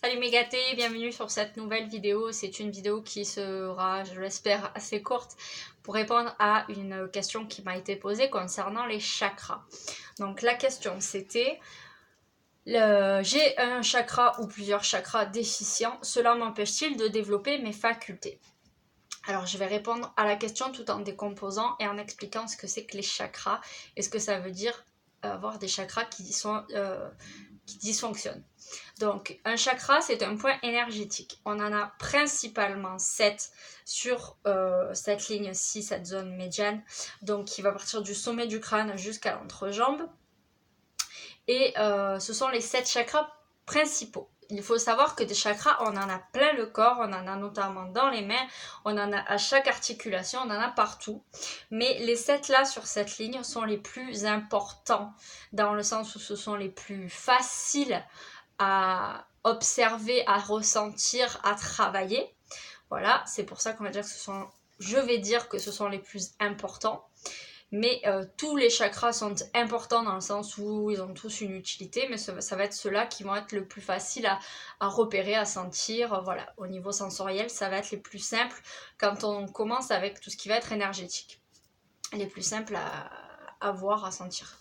Salut mes gâtés, bienvenue sur cette nouvelle vidéo. C'est une vidéo qui sera, je l'espère, assez courte pour répondre à une question qui m'a été posée concernant les chakras. Donc la question c'était, j'ai un chakra ou plusieurs chakras déficients, cela m'empêche-t-il de développer mes facultés? Alors je vais répondre à la question tout en décomposant et en expliquant ce que c'est que les chakras et ce que ça veut dire avoir des chakras qui dysfonctionnent. Donc un chakra, c'est un point énergétique. On en a principalement 7 sur cette ligne-ci, cette zone médiane, donc qui va partir du sommet du crâne jusqu'à l'entrejambe. Et ce sont les 7 chakras principaux. Il faut savoir que des chakras, on en a plein le corps, on en a notamment dans les mains, on en a à chaque articulation, on en a partout. Mais les 7 là sur cette ligne sont les plus importants, dans le sens où ce sont les plus faciles à observer, à ressentir, à travailler. Voilà, c'est pour ça qu'on va dire que je vais dire que ce sont les plus importants. Mais tous les chakras sont importants dans le sens où ils ont tous une utilité, mais ça va être ceux-là qui vont être le plus faciles à repérer, à sentir. Voilà, au niveau sensoriel, ça va être les plus simples quand on commence avec tout ce qui va être énergétique. Les plus simples à voir, à sentir.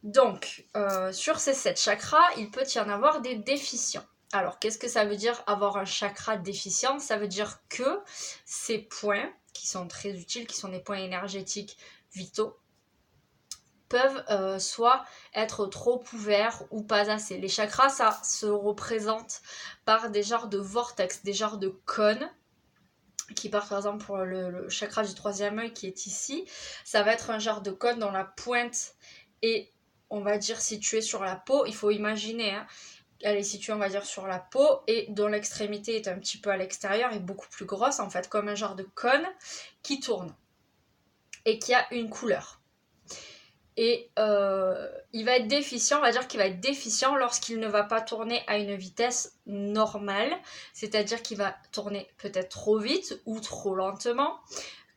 Donc, sur ces 7 chakras, il peut y en avoir des déficients. Alors, qu'est-ce que ça veut dire avoir un chakra déficient? Ça veut dire que ces points, qui sont très utiles, qui sont des points énergétiques vitaux, peuvent soit être trop ouverts ou pas assez. Les chakras, ça se représente par des genres de vortex, des genres de cônes, qui part par exemple pour le chakra du troisième œil qui est ici. Ça va être un genre de cône dont la pointe est, on va dire, située sur la peau. Il faut imaginer, hein, elle est située, on va dire, sur la peau et dont l'extrémité est un petit peu à l'extérieur et beaucoup plus grosse, en fait, comme un genre de cône qui tourne et qui a une couleur. Et il va être déficient, on va dire qu'il va être déficient lorsqu'il ne va pas tourner à une vitesse normale, c'est-à-dire qu'il va tourner peut-être trop vite ou trop lentement,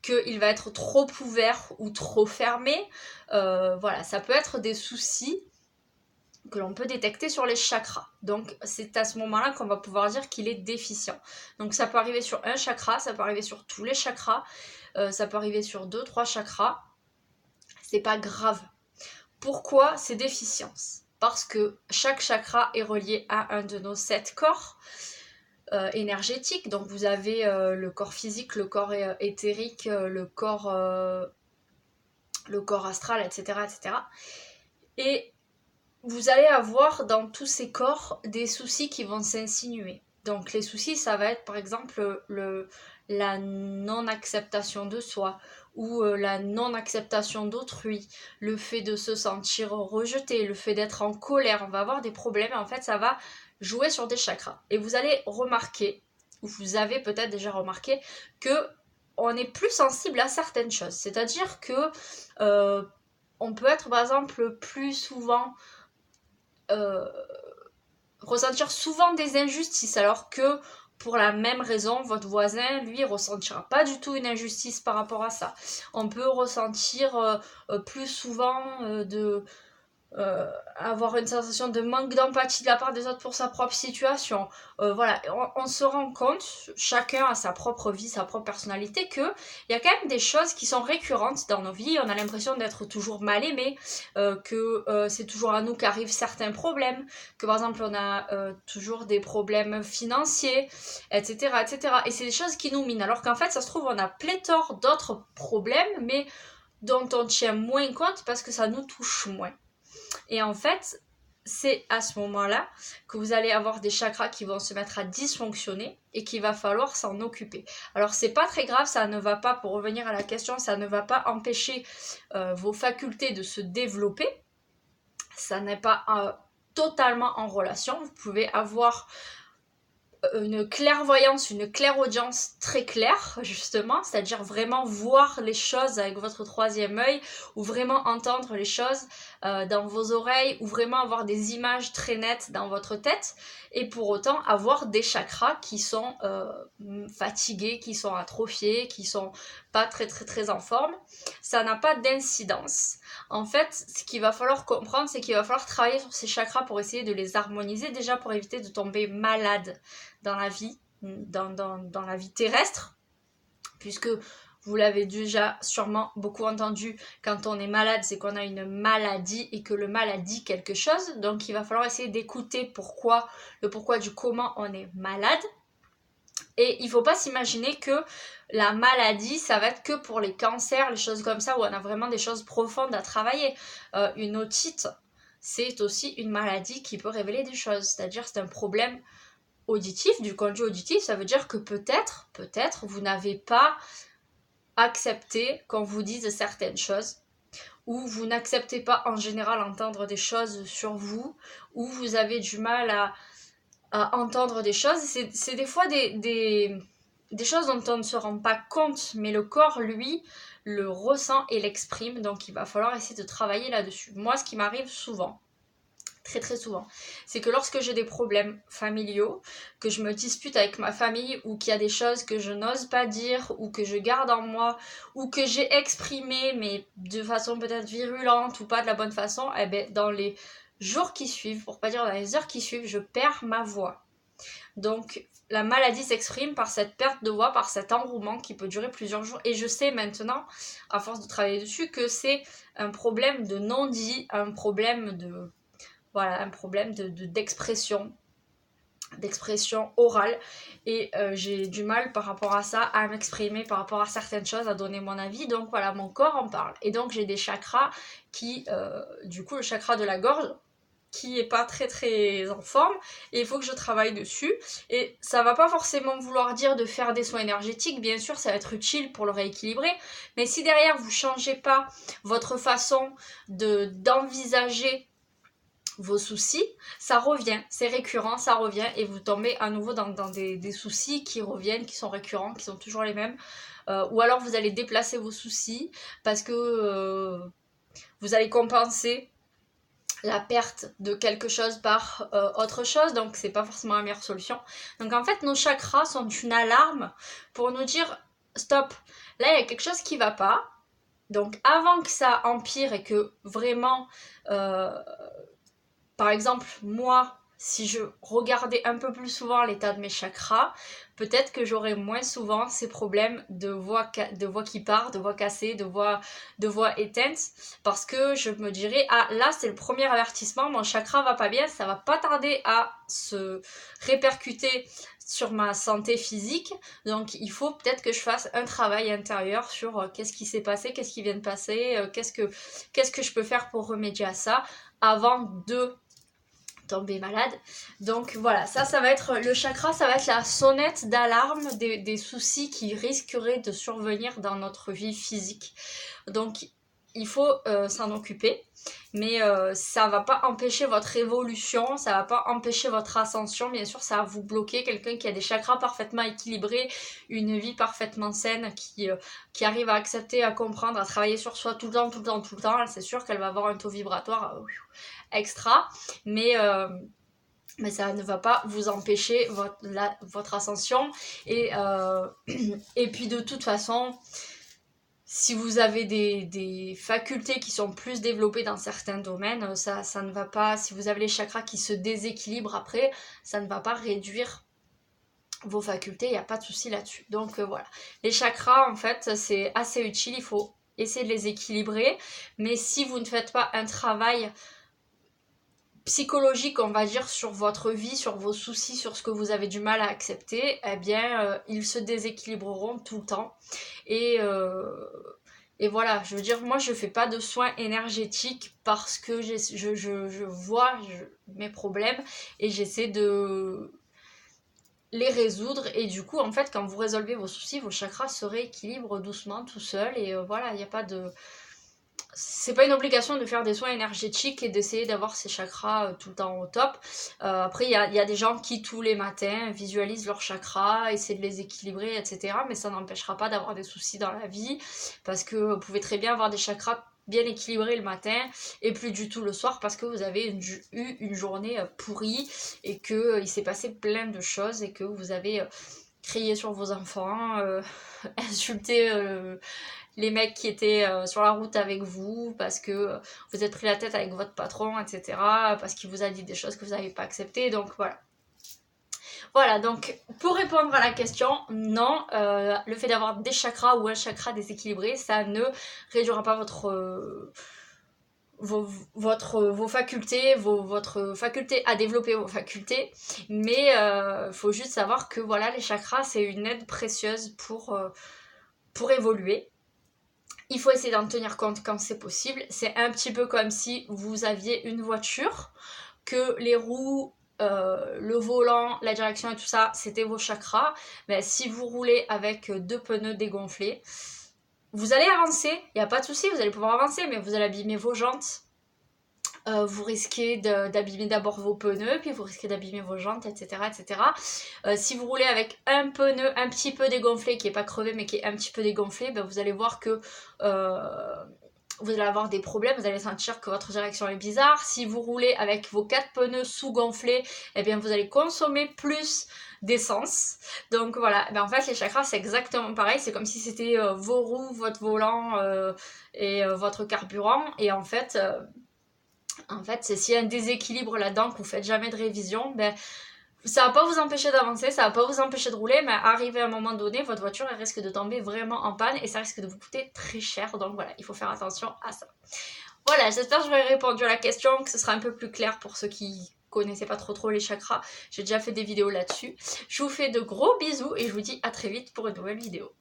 qu'il va être trop ouvert ou trop fermé. Voilà, ça peut être des soucis que l'on peut détecter sur les chakras. Donc c'est à ce moment-là qu'on va pouvoir dire qu'il est déficient. Donc ça peut arriver sur un chakra, ça peut arriver sur tous les chakras, ça peut arriver sur 2-3 chakras. C'est pas grave. Pourquoi ces déficiences? Parce que chaque chakra est relié à un de nos 7 corps énergétiques. Donc vous avez le corps physique, le corps éthérique, le corps astral, etc., etc. Et vous allez avoir dans tous ces corps des soucis qui vont s'insinuer. Donc les soucis, ça va être par exemple la non-acceptation de soi ou la non-acceptation d'autrui, le fait de se sentir rejeté, le fait d'être en colère. On va avoir des problèmes et en fait ça va jouer sur des chakras. Et vous allez remarquer, ou vous avez peut-être déjà remarqué, que on est plus sensible à certaines choses. C'est-à-dire que on peut être par exemple plus souvent ressentir souvent des injustices, alors que pour la même raison, votre voisin, lui, ressentira pas du tout une injustice par rapport à ça. On peut ressentir plus souvent avoir une sensation de manque d'empathie de la part des autres pour sa propre situation. Voilà, on se rend compte, chacun a sa propre vie, sa propre personnalité, qu'il y a quand même des choses qui sont récurrentes dans nos vies. On a l'impression d'être toujours mal aimé, que c'est toujours à nous qu'arrivent certains problèmes, que par exemple on a toujours des problèmes financiers, etc., etc. Et c'est des choses qui nous minent, alors qu'en fait ça se trouve on a pléthore d'autres problèmes, mais dont on tient moins compte parce que ça nous touche moins. Et en fait, c'est à ce moment-là que vous allez avoir des chakras qui vont se mettre à dysfonctionner et qu'il va falloir s'en occuper. Alors c'est pas très grave, ça ne va pas, pour revenir à la question, ça ne va pas empêcher vos facultés de se développer. Ça n'est pas totalement en relation. Vous pouvez avoir une clairvoyance, une clairaudience très claire, justement, c'est-à-dire vraiment voir les choses avec votre troisième œil, ou vraiment entendre les choses dans vos oreilles, ou vraiment avoir des images très nettes dans votre tête, et pour autant avoir des chakras qui sont fatigués, qui sont atrophiés, qui sont pas très en forme, ça n'a pas d'incidence. En fait, ce qu'il va falloir comprendre, c'est qu'il va falloir travailler sur ces chakras pour essayer de les harmoniser, déjà pour éviter de tomber malade dans la vie, dans la vie terrestre, puisque vous l'avez déjà sûrement beaucoup entendu, quand on est malade, c'est qu'on a une maladie et que le mal a dit quelque chose. Donc il va falloir essayer d'écouter le pourquoi du comment on est malade. Et il ne faut pas s'imaginer que la maladie, ça va être que pour les cancers, les choses comme ça, où on a vraiment des choses profondes à travailler. Une otite, c'est aussi une maladie qui peut révéler des choses. C'est-à-dire c'est un problème auditif, du conduit auditif. Ça veut dire que peut-être, vous n'avez pas accepté qu'on vous dise certaines choses, ou vous n'acceptez pas en général entendre des choses sur vous, ou vous avez du mal à entendre des choses. C'est des fois des choses dont on ne se rend pas compte, mais le corps, lui, le ressent et l'exprime, donc il va falloir essayer de travailler là-dessus. Moi, ce qui m'arrive souvent, très souvent, c'est que lorsque j'ai des problèmes familiaux, que je me dispute avec ma famille, ou qu'il y a des choses que je n'ose pas dire, ou que je garde en moi, ou que j'ai exprimé, mais de façon peut-être virulente, ou pas de la bonne façon, eh ben, dans les jours qui suivent, pour pas dire dans les heures qui suivent, je perds ma voix. Donc la maladie s'exprime par cette perte de voix, par cet enrouement qui peut durer plusieurs jours. Et je sais maintenant, à force de travailler dessus, que c'est un problème de non-dit, un problème d'expression orale, et j'ai du mal par rapport à ça, à m'exprimer par rapport à certaines choses, à donner mon avis. Donc voilà, mon corps en parle. Et donc j'ai des chakras qui, du coup le chakra de la gorge, qui est pas très en forme, et il faut que je travaille dessus. Et ça va pas forcément vouloir dire de faire des soins énergétiques, bien sûr ça va être utile pour le rééquilibrer, mais si derrière vous changez pas votre façon d'envisager vos soucis, ça revient, c'est récurrent, ça revient, et vous tombez à nouveau dans des soucis qui reviennent, qui sont récurrents, qui sont toujours les mêmes, ou alors vous allez déplacer vos soucis parce que vous allez compenser la perte de quelque chose par autre chose, donc c'est pas forcément la meilleure solution. Donc en fait nos chakras sont une alarme pour nous dire stop, là il y a quelque chose qui va pas, donc avant que ça empire et que vraiment par exemple moi, si je regardais un peu plus souvent l'état de mes chakras, peut-être que j'aurais moins souvent ces problèmes de voix qui part, de voix cassée, de voix éteinte, parce que je me dirais, ah là c'est le premier avertissement, mon chakra va pas bien, ça va pas tarder à se répercuter sur ma santé physique, donc il faut peut-être que je fasse un travail intérieur sur qu'est-ce qui s'est passé, qu'est-ce qui vient de passer, qu'est-ce que je peux faire pour remédier à ça avant de tomber malade. Donc voilà, ça va être le chakra, ça va être la sonnette d'alarme des soucis qui risqueraient de survenir dans notre vie physique. Donc il faut s'en occuper, mais ça va pas empêcher votre évolution, ça va pas empêcher votre ascension. Bien sûr ça va vous bloquer. Quelqu'un qui a des chakras parfaitement équilibrés, une vie parfaitement saine, qui arrive à accepter, à comprendre, à travailler sur soi tout le temps, c'est sûr qu'elle va avoir un taux vibratoire extra, mais ça ne va pas vous empêcher votre ascension. Et puis de toute façon, si vous avez des facultés qui sont plus développées dans certains domaines, ça ne va pas, si vous avez les chakras qui se déséquilibrent après, ça ne va pas réduire vos facultés, il n'y a pas de souci là-dessus. Donc voilà, les chakras en fait c'est assez utile, il faut essayer de les équilibrer, mais si vous ne faites pas un travail psychologique, on va dire, sur votre vie, sur vos soucis, sur ce que vous avez du mal à accepter, eh bien, ils se déséquilibreront tout le temps. Et voilà, je veux dire, moi, je fais pas de soins énergétiques parce que je vois mes problèmes et j'essaie de les résoudre. Et du coup, en fait, quand vous résolvez vos soucis, vos chakras se rééquilibrent doucement, tout seuls. Et voilà, il n'y a pas de... C'est pas une obligation de faire des soins énergétiques et d'essayer d'avoir ses chakras tout le temps au top. Après, il y a des gens qui, tous les matins, visualisent leurs chakras, essaient de les équilibrer, etc. Mais ça n'empêchera pas d'avoir des soucis dans la vie, parce que vous pouvez très bien avoir des chakras bien équilibrés le matin et plus du tout le soir, parce que vous avez eu une journée pourrie et qu'il s'est passé plein de choses et que vous avez crier sur vos enfants, insulter les mecs qui étaient sur la route avec vous parce que vous êtes pris la tête avec votre patron, etc. Parce qu'il vous a dit des choses que vous n'avez pas acceptées, donc voilà. Voilà, donc pour répondre à la question, non, le fait d'avoir des chakras ou un chakra déséquilibré, ça ne réduira pas vos facultés, votre faculté à développer vos facultés, mais faut juste savoir que voilà, les chakras, c'est une aide précieuse pour évoluer. Il faut essayer d'en tenir compte quand c'est possible. C'est un petit peu comme si vous aviez une voiture, que les roues, le volant, la direction et tout ça, c'était vos chakras. Mais si vous roulez avec 2 pneus dégonflés, vous allez avancer, il n'y a pas de souci, vous allez pouvoir avancer, mais vous allez abîmer vos jantes. Vous risquez d'abîmer d'abord vos pneus, puis vous risquez d'abîmer vos jantes, etc. etc. Si vous roulez avec un pneu un petit peu dégonflé, qui n'est pas crevé mais qui est un petit peu dégonflé, ben vous allez voir que vous allez avoir des problèmes, vous allez sentir que votre direction est bizarre. Si vous roulez avec vos 4 pneus sous-gonflés, eh bien vous allez consommer plus d'essence. Donc voilà, ben en fait les chakras c'est exactement pareil, c'est comme si c'était vos roues, votre volant et votre carburant. Et en fait, s'il y a un déséquilibre là-dedans, que vous faites jamais de révision, ben ça va pas vous empêcher d'avancer, ça va pas vous empêcher de rouler, mais arrivé à un moment donné, votre voiture elle risque de tomber vraiment en panne et ça risque de vous coûter très cher. Donc voilà, il faut faire attention à ça. Voilà, j'espère que j'aurai répondu à la question, que ce sera un peu plus clair pour ceux qui connaissaient pas trop les chakras. J'ai déjà fait des vidéos là-dessus. Je vous fais de gros bisous et je vous dis à très vite pour une nouvelle vidéo.